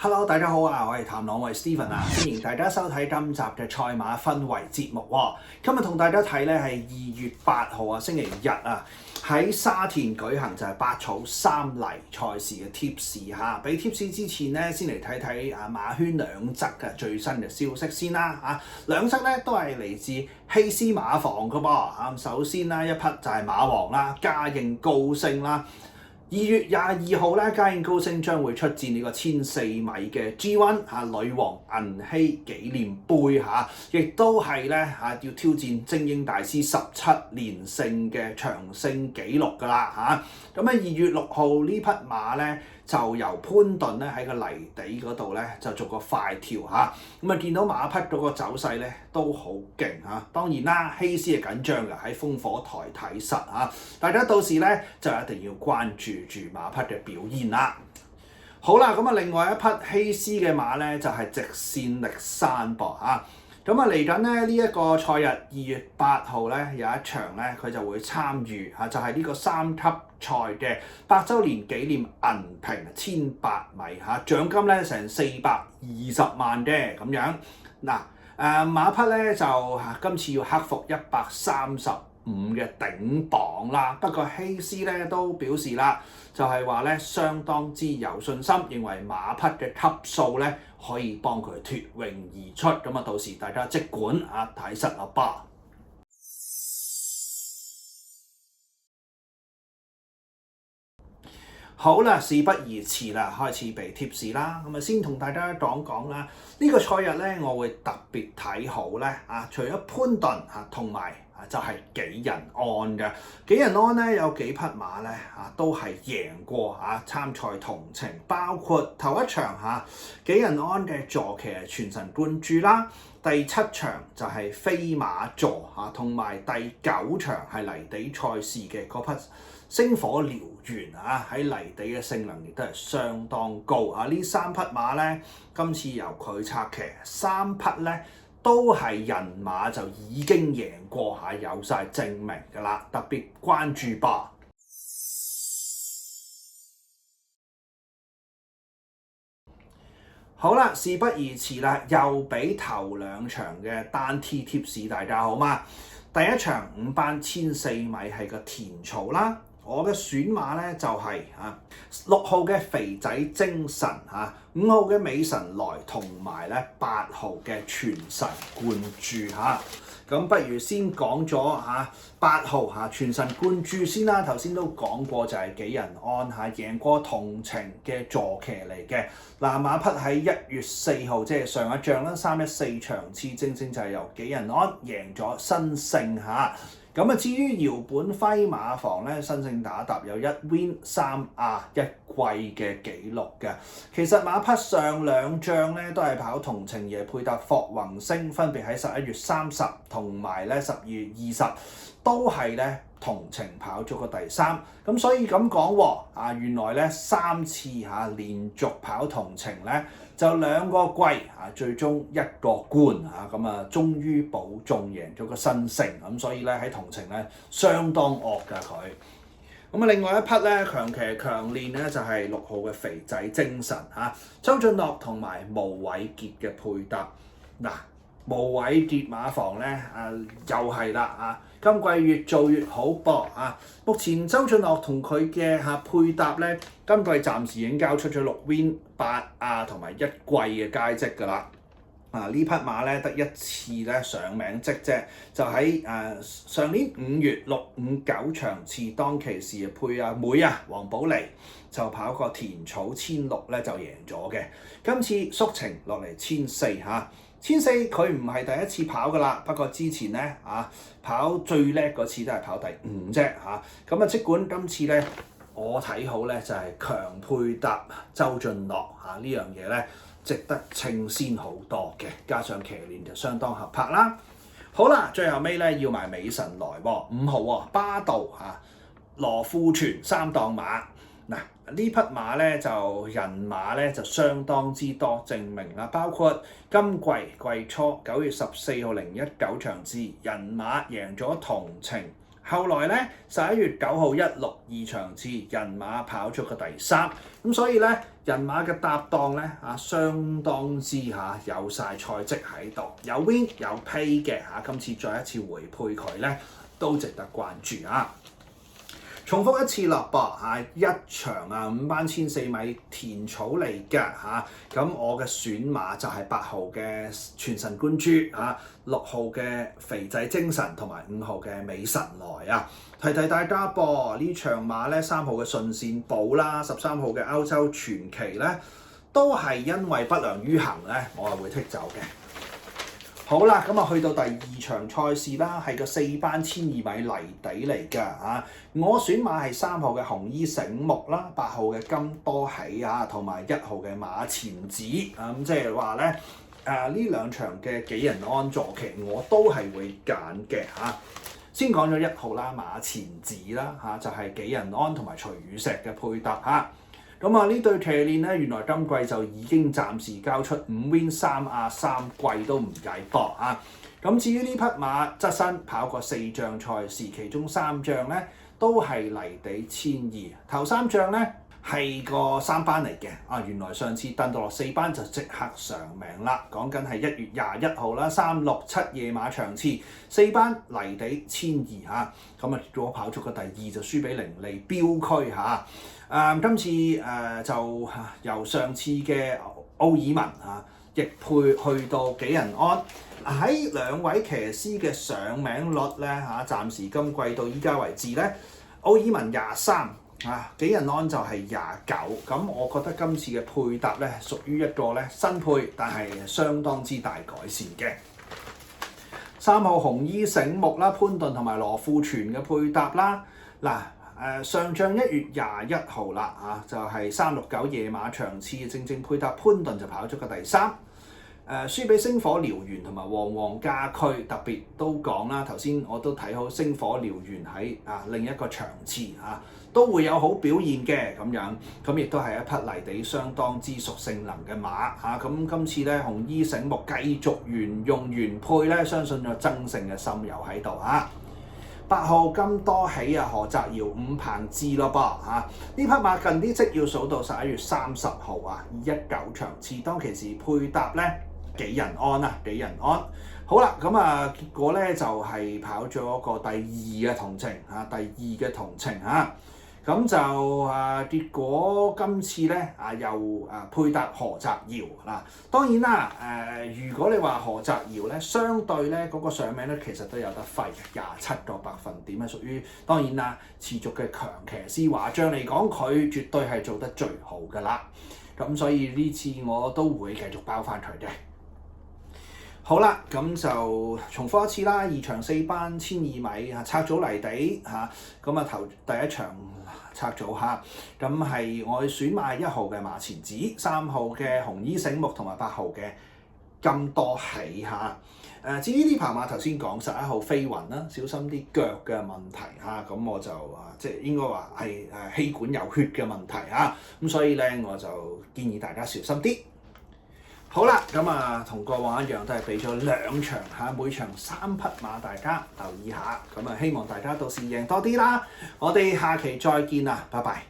Hello，大家好啊！我係譚朗，我係 Steven 啊，歡迎大家收睇今集嘅賽馬氛圍節目喎。今日同大家睇咧係2月8號啊，星期日啊，喺沙田舉行就係百草3黎賽事嘅貼士嚇。俾貼士之前咧，先嚟睇睇馬圈兩則嘅最新嘅消息先啦嚇。兩則咧都係嚟自希斯馬房嘅噃。首先啦，一匹就係馬王啦，嘉應高升啦。2月22號咧，嘉應高升將會出戰呢個1400米嘅 G1 女王銀禧紀念杯嚇，亦都係咧要挑戰精英大師17連勝嘅長勝紀錄㗎啦嚇。咁喺2月6號呢匹馬咧就由潘頓咧喺個泥地嗰度咧就做個快跳嚇，咁啊見到馬匹嗰個走勢咧都好勁嚇。當然啦，希斯係緊張嘅喺烽火台睇實嚇，大家到時咧就一定要關注住馬匹嘅表現啦。好啦，咁啊另外一匹希斯嘅馬咧就係直線力山噃嚇。咁啊嚟緊咧呢一個賽日2月8號咧有一場咧佢就會參與嚇，就係呢個3級賽嘅百週年紀念銀瓶1800米嚇，獎金咧成420萬嘅咁樣。嗱馬匹咧就今次要克服135嘅頂磅啦，不過希斯咧都表示啦，就係話咧相當之有信心，認為馬匹嘅級數咧可以幫佢脫穎而出，咁啊到時大家即管睇實啦噃。好啦，事不宜遲啦，開始俾貼士啦。咁啊，先同大家講講啦。呢個賽日咧，我會特別睇好咧除咗潘頓同埋就係紀仁安嘅。紀仁安咧有幾匹馬咧都係贏過參賽同程，包括頭一場紀仁安嘅坐騎係全神貫注啦。第7場就係飛馬座同埋第9場係泥地賽事嘅嗰匹星火燎原喺泥地嘅性能亦都係相當高呢3匹馬咧，今次由佢策騎，3匹咧都係人馬就已經贏過有晒證明㗎啦，特別關注噃。好啦，事不宜遲啦，又俾頭2場嘅單 T 貼士大家好嘛？第一場5班1400米係個田草啦。我嘅選馬咧就係6號嘅肥仔精神5號嘅美神來同埋咧8號嘅全神貫注咁不如先講咗8號全神貫注先啦。頭先都講過就係紀仁安贏過同程嘅坐騎嚟嘅。馬匹喺1月4號即係上一仗啦，314場次正正就係由紀仁安贏咗新勝咁至於姚本輝馬房咧，新勝打搭有1 win 3亞1季嘅紀錄嘅。其實馬匹上2仗咧都係跑同程嘢，配搭霍宏星，分別喺11月30同埋咧12月20，都係咧同程跑咗個第3。咁所以咁講喎，原來咧3次連續跑同程咧，就2個季最終1個冠咁終於保中贏咗個新勝，咁所以咧喺同程咧相當惡㗎佢。咁另外一匹咧強騎強練咧就係6號嘅肥仔精神周俊樂同埋毛偉傑嘅配搭。毛偉傑馬房咧又係啦今季越做越好噃目前周俊樂同佢嘅配搭咧，今季暫時已經交出咗6 win 8亞同埋1季嘅佳績㗎啦。呢匹馬咧得1次咧上名績啫，就喺上年5月659場次，當其時配妹黃寶莉就跑過田草1600咧就贏咗嘅。今次縮程落嚟1400 1400佢唔係第一次跑㗎啦，不過之前咧跑最叻嗰次都係跑第5啫咁即管今次咧我睇好咧就係強配搭周俊樂呢樣嘢咧值得稱先好多嘅，加上騎練就相當合拍啦。好啦，最後尾咧要埋美神來5號巴道羅富全3檔馬。呢匹馬咧就人馬咧就相當之多證明啦，包括今季季初9月14號019場次人馬贏咗同程後來咧11月9號162場次人馬跑出個第3，咁所以咧人馬嘅搭檔咧相當之有晒賽績喺度，有 win 有 pay 嘅今次再一次回配佢咧都值得關注啊！重複一次啦噃一場5班1400米田草嚟嘅咁我嘅選馬就係8號嘅全神貫注6號嘅肥仔精神同埋5號嘅美神來啊！提大家噃，呢場馬咧3號嘅順線寶啦，13號嘅歐洲傳奇咧，都係因為不良於行咧，我係會剔走嘅。好啦，咁去到第2場賽事啦，係個4班1200米泥地嚟㗎我選馬係3號嘅紅衣醒目啦，8號嘅金多喜同埋1號嘅馬前子咁即係話咧呢兩場嘅紀仁安坐騎我都係會揀嘅先講咗1號啦，馬前子啦就係紀仁安同埋徐雨石嘅配搭咁呢對騎練咧，原來今季就已經暫時交出5 win 3亞3季都唔計搏咁至於呢匹馬側身跑過4仗賽事，其中3仗咧都係泥地1200，頭3仗咧係個3班嚟嘅原來上次登到落4班就即刻上名啦，講緊係1月21號啦，367夜馬場次4班泥地1200咁結果跑出個第2就輸俾伶俐標區今次就由上次嘅奧爾文逆配去到紀仁安，喺兩位騎師嘅上名率咧暫時今季到依家為止咧，奧爾文23紀仁安就係29，咁我覺得今次嘅配搭咧屬於一個咧新配，但係相當之大改善嘅。3號紅衣醒目啦，潘頓同埋羅富全嘅配搭啦，上仗1月21號啦就係369夜馬場次，正配搭潘頓就跑咗個第3，輸俾星火燎原同埋旺旺家駒，特別都講啦，頭先我都睇好星火燎原喺另一個場次都會有好表現嘅咁樣，咁亦都係一匹泥地相當之屬性能嘅馬咁今次咧紅衣醒目繼續沿用原配咧，相信有爭勝嘅心有喺度8號金多喜何澤堯伍鵬志咯噃呢匹馬近啲即要數到11月30號219場次，當其時配搭咧紀仁安好啦，咁結果咧就係跑咗個第2嘅同程咁就結果今次咧又配搭何澤堯當然啦如果你話何澤堯咧，相對咧嗰個上名咧其實都有得揮27個百分點係屬於當然啦持續嘅強騎師華將嚟講，佢絕對係做得最好㗎啦，咁所以呢次我都會繼續包翻佢嘅。好啦，咁就重複一次啦，2場4班1200米拆組泥地咁頭第1場拆組咁係我選馬1號嘅馬前子，3號嘅紅衣醒目同埋8號嘅金多喜至於呢匹馬頭先講11號飛雲啦，小心啲腳嘅問題咁我就即係應該話係氣管有血嘅問題咁所以咧我就建議大家小心啲。好啦，咁同過往一樣都係俾咗2場每場3匹馬，大家留意下，咁希望大家到時贏多啲啦。我哋下期再見啦，拜拜。